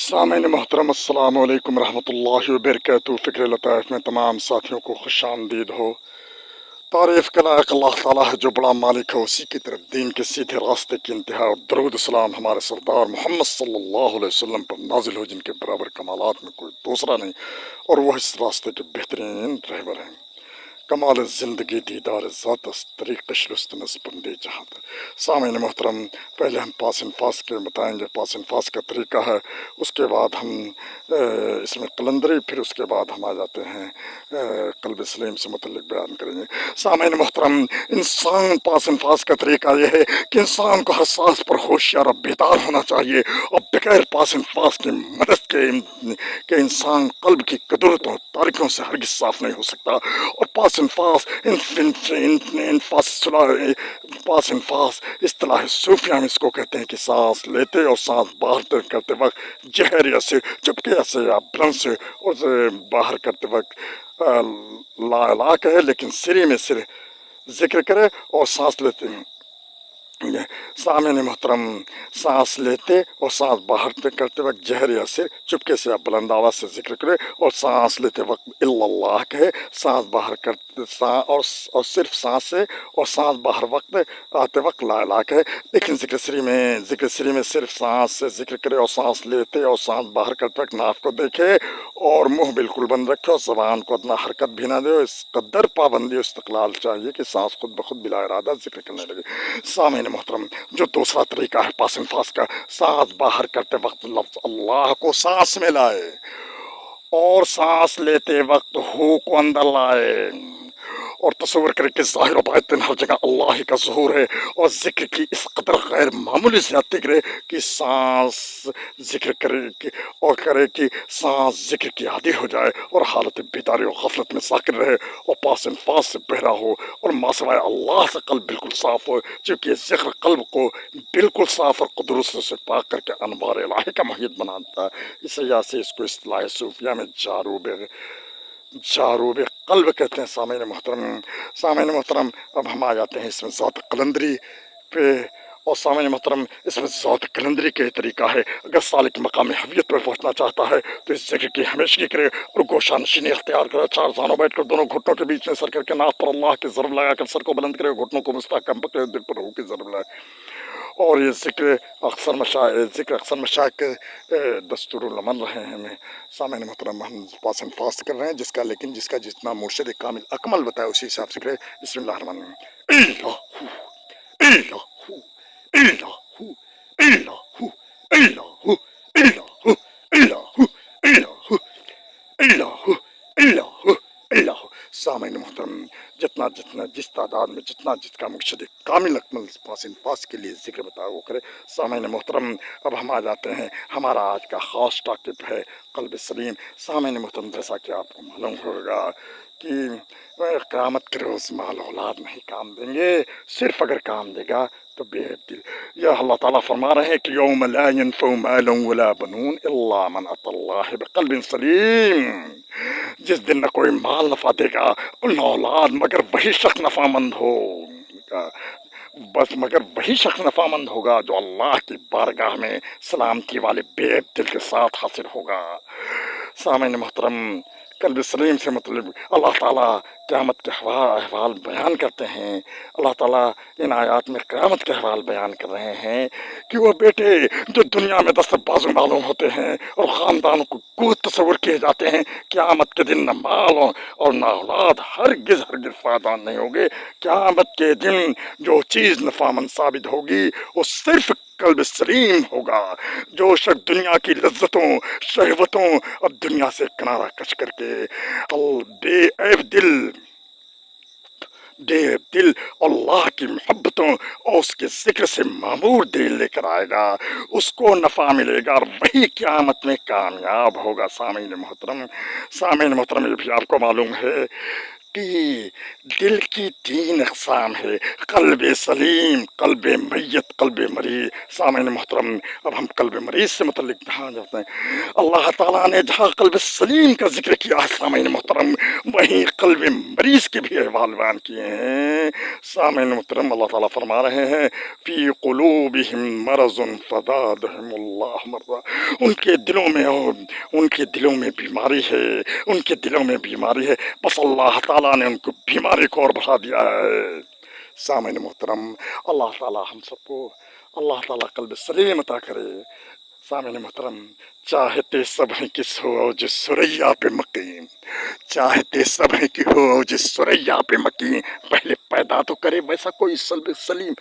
सामईन मोहतरम अस्सलाम वालेकुम रहमतुल्लाहि व बरकातहू। फ़िक्र लताइफ में तमाम साथियों को खुश आमदीद हो। तारीफ़ का लायक अल्लाह ताला है जो बड़ा मालिक है, उसी की तरफ दीन के सीधे रास्ते की इंतहा और दरूद सलाम हमारे सरदार मोहम्मद सल्लल्लाहु अलैहि वसल्लम पर नाजिल हो, जिनके बराबर कमालात में कोई दूसरा नहीं और वह इस रास्ते के बेहतरीन रहबर हैं। कमाल ज़िंदगी दीदार ज़ात तरीक़ शुस्त नस्बंदे जहाँ तक। सामईन मोहतरम, पहले हम पास फास के बताएँगे, पास फास का तरीका है, उसके बाद हम इसमें कलंदरी, फिर उसके बाद हम आ जाते हैं क़ल्ब सलीम से मुतल्लिक़ बयान करेंगे। सामईन मोहतरम, इंसान पास फास का तरीका यह है कि इंसान को हर सांस पर होशियार और बेदार होना चाहिए और बगैर पास फास की मदद के इंसान क़ल्ब की कुदरतों तारीखों से हरगिज़ साफ़ नहीं हो सकता। और पास फास इस्तिलाह सूफिया में इसको कहते हैं कि सांस लेते और सांस बाहर करते वक्त जहरिया से, चुपके से या बुलंद से और बाहर करते वक्त ला ला कहे, लेकिन सिरी में सिर जिक्र करे और सांस लेते हैं। सामईन मोहतरम, सांस लेते और सांस बाहर करते वक्त जहर या सिर चुपके से या बुलंद आवाज़ से जिक्र करे और सांस लेते वक्त इल्लल्लाह कहे, सांस बाहर करते और सिर्फ सांस से और सांस बाहर वक्त आते वक्त ला इलाहा कहे। लेकिन जिक्र सरी में सिर्फ सांस से जिक्र करे और सांस लेते और सांस बाहर करते वक्त नाक को देखे और मुंह बिल्कुल बंद रखे और ज़बान को अपना हरकत भी ना दे। इस कदर पाबंदी इस्तक़लाल चाहिए कि सांस खुद ब खुद बिला इरादा जिक्र करने लगे। सामईन मोहतरम, जो दूसरा तरीका है पास फास का, सांस बाहर करते वक्त लफ्ज़ अल्लाह को सांस में लाए और सांस लेते वक्त हू को अंदर लाए और तस्वर करे कि ज़ाहिर व बातिन हर जगह अल्लाह ही का ज़हूर है और ज़िक्र की इस कदर गैर मामूली ज़्यादती करे कि सांस ज़िक्र करे और करे कि सांस ज़िक्र की आदी हो जाए और हालत बेदारी और गफलत में साकिर रहे और पास फास से बहरा हो और मासवाए अल्लाह से कल्ब बिल्कुल साफ़ हो, चूँकि ज़िक्र कल्ब को बिल्कुल साफ़ और कुदरत से पाक करके अनवार इलाही का मुहैय्यत बनाता है। इस वजह से इसको इस्तिलाह सूफिया में जारूब क़ल्ब कहते हैं। सामईन मोहतरम, अब हम आ जाते हैं इसमें ज़ात कलंदरी पे। और सामईन मोहतरम, इसमें ज़ात कलंदरी का तरीका है, अगर सालिक मकाम हवियत पर पहुँचना चाहता है तो इस जगह की हमेशगी करे और गोशा नशीनी अख्तियार करे। चार जानों बैठ कर दोनों घुटनों के बीच में सर करके नाक पर अल्लाह की ज़रब लगा कर सर को बुलंद करे, घुटनों को मुस्तहकम पकड़े, दिल पर रूह की ज़रब लाए। और ये ज़िक्र अक्सर मशाइख के दस्तूरुल अमल रहे हैं। सामईन मोहतरम, हम पास फास्ट कर रहे हैं जिसका जितना मुर्शिद कामिल अकमल बताए उसी हिसाब से करे। बिस्मिल्लाहिर्रहमानिर्रहीम। सामईन मोहतरम, जिस तादाद में जिसका मुर्शिद कामिल अकमल पास फास के लिए जिक्र बताया वो करे। सामईन मोहतरम, अब हम आ जाते हैं, हमारा आज का ख़ास टॉपिक है क़ल्ब सलीम। सामईन मोहतरम, जैसा कि आपको मालूम होगा कि क़यामत के रोज़ माल औलाद नहीं काम देंगे, सिर्फ अगर काम देगा तो बेदिल। यह अल्लाह ताला फरमा रहे हैं कि यौम ला यनफ़उ मालुन वला बनून इल्ला मन अतल्लाह बिक़ल्बिन सलीम। जिस दिन न कोई माल नफ़ा देगा और न औलाद, मगर वही शख्स नफ़ामंद होगा जो अल्लाह की बारगाह में सलामती वाले बेदिल के साथ हासिल होगा। सामईन मोहतरम, क़ल्ब सलीम से मतलब अल्लाह ताला क़यामत के अहवाल बयान करते हैं। अल्लाह ताला इन आयात में क़यामत के अहवाल बयान कर रहे हैं कि वो बेटे जो दुनिया में दस्तक बाजू मालूम होते हैं और ख़ानदानों को कुछ तस्वर किए जाते हैं, क़यामत के दिन न माल और न औलाद हरगिज़ फ़ायदा नहीं होगे। क़यामत के दिन जो चीज़ नफ़ामंद साबित होगी वो सिर्फ क़ल्ब सलीम होगा। जो शख्स दुनिया की लज्जतों शहवतों और दुनिया से किनारा कश करके दिल अल्लाह की मोहब्बतों और उसके ज़िक्र से मामूर दिल लेकर आएगा, उसको नफ़ा मिलेगा और वही क़यामत में कामयाब होगा। सामईन मोहतरम, ये भी आपको मालूम है کی دل کی تین اقسام ہے، قلب سلیم، قلب میت، قلب مریض۔ سامعین محترم، اب ہم قلب مریض سے متعلق جہاں جاتے ہیں، اللہ تعالیٰ نے جہاں قلب سلیم کا ذکر کیا ہے سامعین محترم، وہیں قلب مریض کے بھی احوال بیان کیے ہیں۔ سامعین محترم، اللہ تعالیٰ فرما رہے ہیں فی قلوبہم مرض فزادہم اللہ مرضا، ان کے دلوں میں بیماری ہے، ان کے دلوں میں بیماری ہے، بس اللہ تعالیٰ نے ان کو بیماری کو اور بڑھا دیا ہے۔ سامعین محترم، اللہ تعالیٰ ہم سب کو اللہ تعالیٰ قلب سلیم عطا کرے۔ سامعین محترم، چاہتے سب ہیں کس ہو جس سریا پہ مقیم، چاہتے سب ہیں کہ ہو جس سریا پہ مقیم، پہلے پیدا تو کرے ویسا کوئی قلب سلیم۔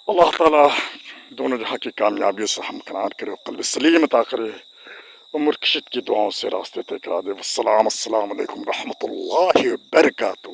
اللہ تعالیٰ دونوں جہاں کی کامیابیوں سے ہمکنار کرے، قلب سلیم عطا کرے، مرشد کی دعاؤں سے راستے طے کرا دے۔ السلام علیکم ورحمۃ اللہ وبرکاتہ۔